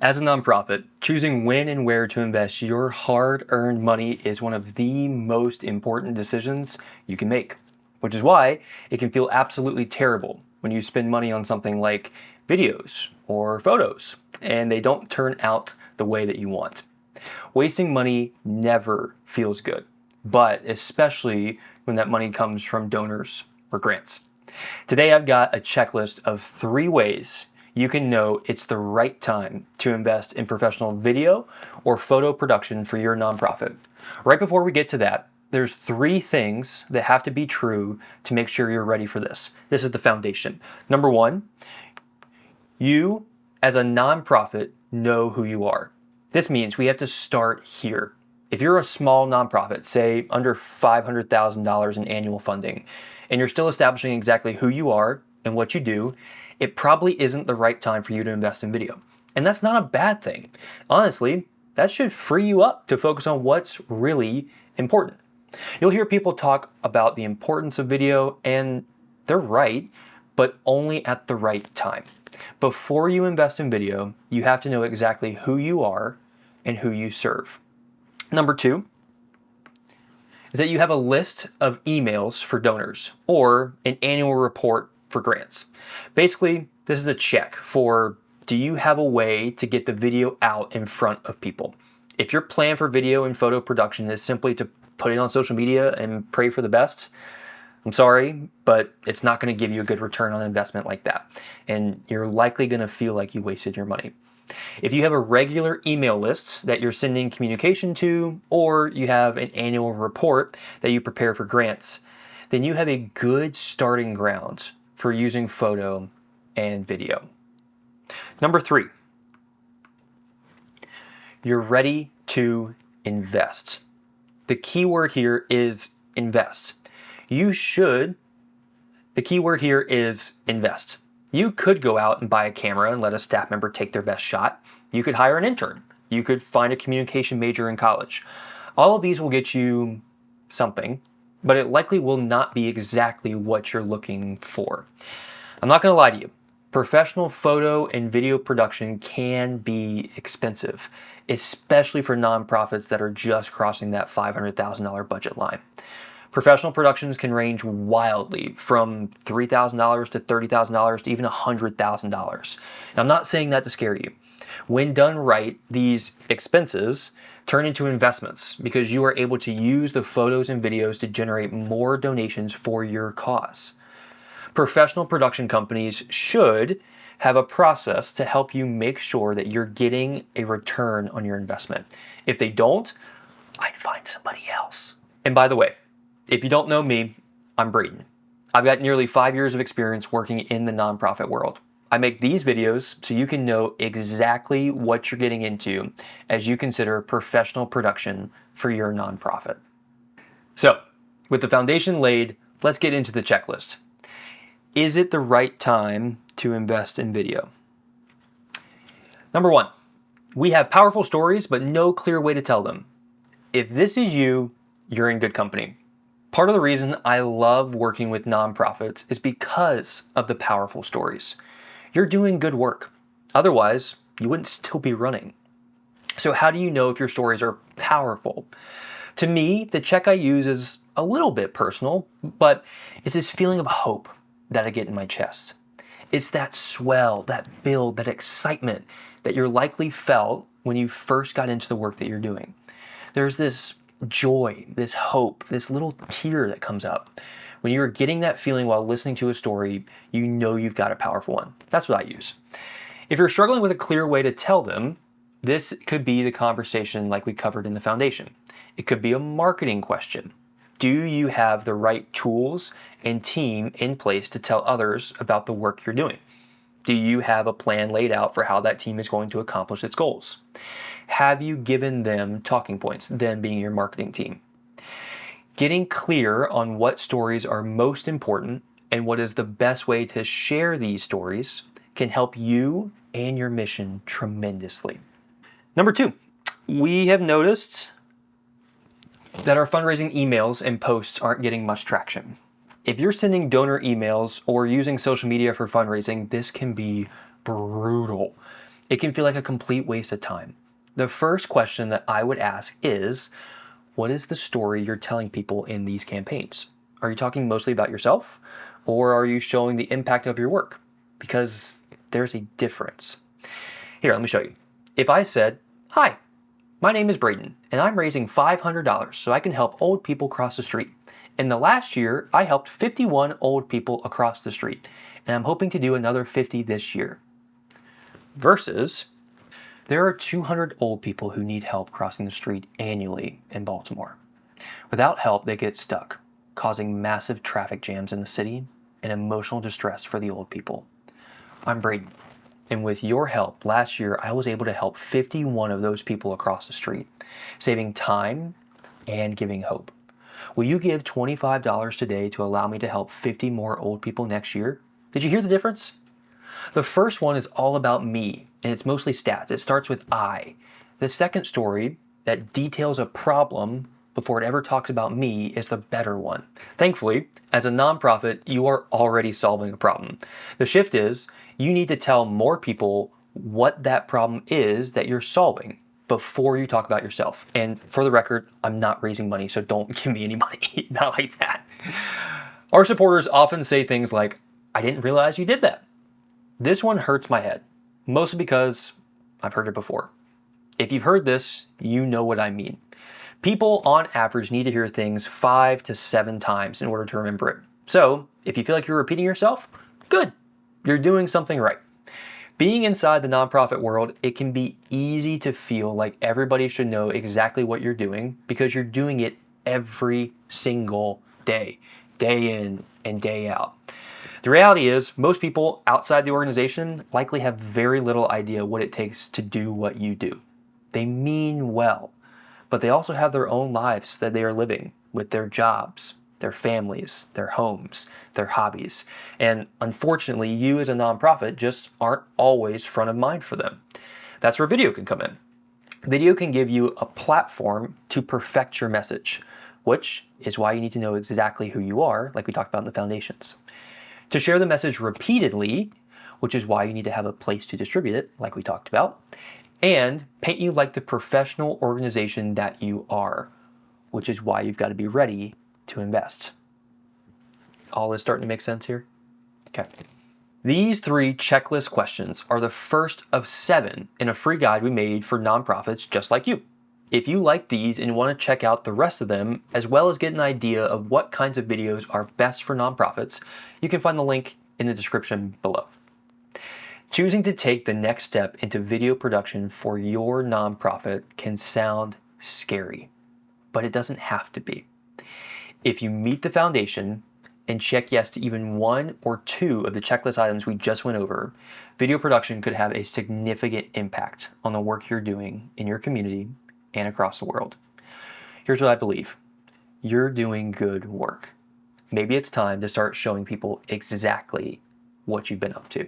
As a nonprofit, choosing when and where to invest your hard-earned money is one of the most important decisions you can make, which is why it can feel absolutely terrible when you spend money on something like videos or photos and they don't turn out the way that you want. Wasting money never feels good, but especially when that money comes from donors or grants. Today I've got a checklist of 3 ways you can know it's the right time to invest in professional video or photo production for your nonprofit. Right before we get to that, there's 3 things that have to be true to make sure you're ready for this. This is the foundation. Number 1, you as a nonprofit know who you are. This means we have to start here. If you're a small nonprofit, say under $500,000 in annual funding, and you're still establishing exactly who you are and what you do, it probably isn't the right time for you to invest in video. And that's not a bad thing. Honestly, that should free you up to focus on what's really important. You'll hear people talk about the importance of video, and they're right, but only at the right time. Before you invest in video, you have to know exactly who you are and who you serve. Number 2 is that you have a list of emails for donors or an annual report for grants. Basically, this is a check for, do you have a way to get the video out in front of people? If your plan for video and photo production is simply to put it on social media and pray for the best, I'm sorry, but it's not going to give you a good return on investment like that. And you're likely going to feel like you wasted your money. If you have a regular email list that you're sending communication to, or you have an annual report that you prepare for grants, then you have a good starting ground for using photo and video. Number 3, you're ready to invest. The key word here is invest. The key word here is invest. You could go out and buy a camera and let a staff member take their best shot. You could hire an intern. You could find a communication major in college. All of these will get you something, but it likely will not be exactly what you're looking for. I'm not going to lie to you. Professional photo and video production can be expensive, especially for nonprofits that are just crossing that $500,000 budget line. Professional productions can range wildly from $3,000 to $30,000 to even $100,000. I'm not saying that to scare you. When done right, these expenses turn into investments because you are able to use the photos and videos to generate more donations for your cause. Professional production companies should have a process to help you make sure that you're getting a return on your investment. If they don't, I'd find somebody else. And by the way, if you don't know me, I'm Braden. I've got nearly 5 years of experience working in the nonprofit world. I make these videos so you can know exactly what you're getting into as you consider professional production for your nonprofit. So, with the foundation laid, let's get into the checklist. Is it the right time to invest in video? Number 1, we have powerful stories, but no clear way to tell them. If this is you, you're in good company. Part of the reason I love working with nonprofits is because of the powerful stories. You're doing good work. Otherwise, you wouldn't still be running. So how do you know if your stories are powerful? To me, the check I use is a little bit personal, but it's this feeling of hope that I get in my chest. It's that swell, that build, that excitement that you're likely felt when you first got into the work that you're doing. There's this joy, this hope, this little tear that comes up. When you're getting that feeling while listening to a story, you know you've got a powerful one. That's what I use. If you're struggling with a clear way to tell them, this could be the conversation like we covered in the foundation. It could be a marketing question. Do you have the right tools and team in place to tell others about the work you're doing? Do you have a plan laid out for how that team is going to accomplish its goals? Have you given them talking points, them being your marketing team? Getting clear on what stories are most important and what is the best way to share these stories can help you and your mission tremendously. Number 2, we have noticed that our fundraising emails and posts aren't getting much traction. If you're sending donor emails or using social media for fundraising, this can be brutal. it can feel like a complete waste of time. The first question that I would ask is, what is the story you're telling people in these campaigns? Are you talking mostly about yourself, or are you showing the impact of your work? Because there's a difference. Here, let me show you. If I said, "Hi, my name is Braden, and I'm raising $500 so I can help old people cross the street. In the last year, I helped 51 old people across the street, and I'm hoping to do another 50 this year." Versus, there are 200 old people who need help crossing the street annually in Baltimore. Without help, they get stuck, causing massive traffic jams in the city and emotional distress for the old people. I'm Braden, and with your help, last year I was able to help 51 of those people across the street, saving time and giving hope. Will you give $25 today to allow me to help 50 more old people next year? Did you hear the difference? The first one is all about me, and it's mostly stats. It starts with I. The second story that details a problem before it ever talks about me is the better one. Thankfully, as a nonprofit, you are already solving a problem. The shift is you need to tell more people what that problem is that you're solving before you talk about yourself. And for the record, I'm not raising money, so don't give me any money. Not like that. Our supporters often say things like, "I didn't realize you did that." This one hurts my head, mostly because I've heard it before. If you've heard this, you know what I mean. People on average need to hear things 5 to 7 times in order to remember it. So if you feel like you're repeating yourself, good, you're doing something right. Being inside the nonprofit world, it can be easy to feel like everybody should know exactly what you're doing because you're doing it every single day, day in and day out. The reality is, most people outside the organization likely have very little idea what it takes to do what you do. They mean well, but they also have their own lives that they are living with their jobs, their families, their homes, their hobbies. And unfortunately, you as a nonprofit just aren't always front of mind for them. That's where video can come in. Video can give you a platform to perfect your message, which is why you need to know exactly who you are, like we talked about in the foundations. To share the message repeatedly, which is why you need to have a place to distribute it, like we talked about, and paint you like the professional organization that you are, which is why you've got to be ready to invest. All is starting to make sense here? Okay. These 3 checklist questions are the first of 7 in a free guide we made for nonprofits just like you. If you like these and want to check out the rest of them, as well as get an idea of what kinds of videos are best for nonprofits, you can find the link in the description below. Choosing to take the next step into video production for your nonprofit can sound scary, but it doesn't have to be. If you meet the foundation and check yes to even 1 or 2 of the checklist items we just went over, video production could have a significant impact on the work you're doing in your community and across the world. Here's what I believe. You're doing good work. Maybe it's time to start showing people exactly what you've been up to.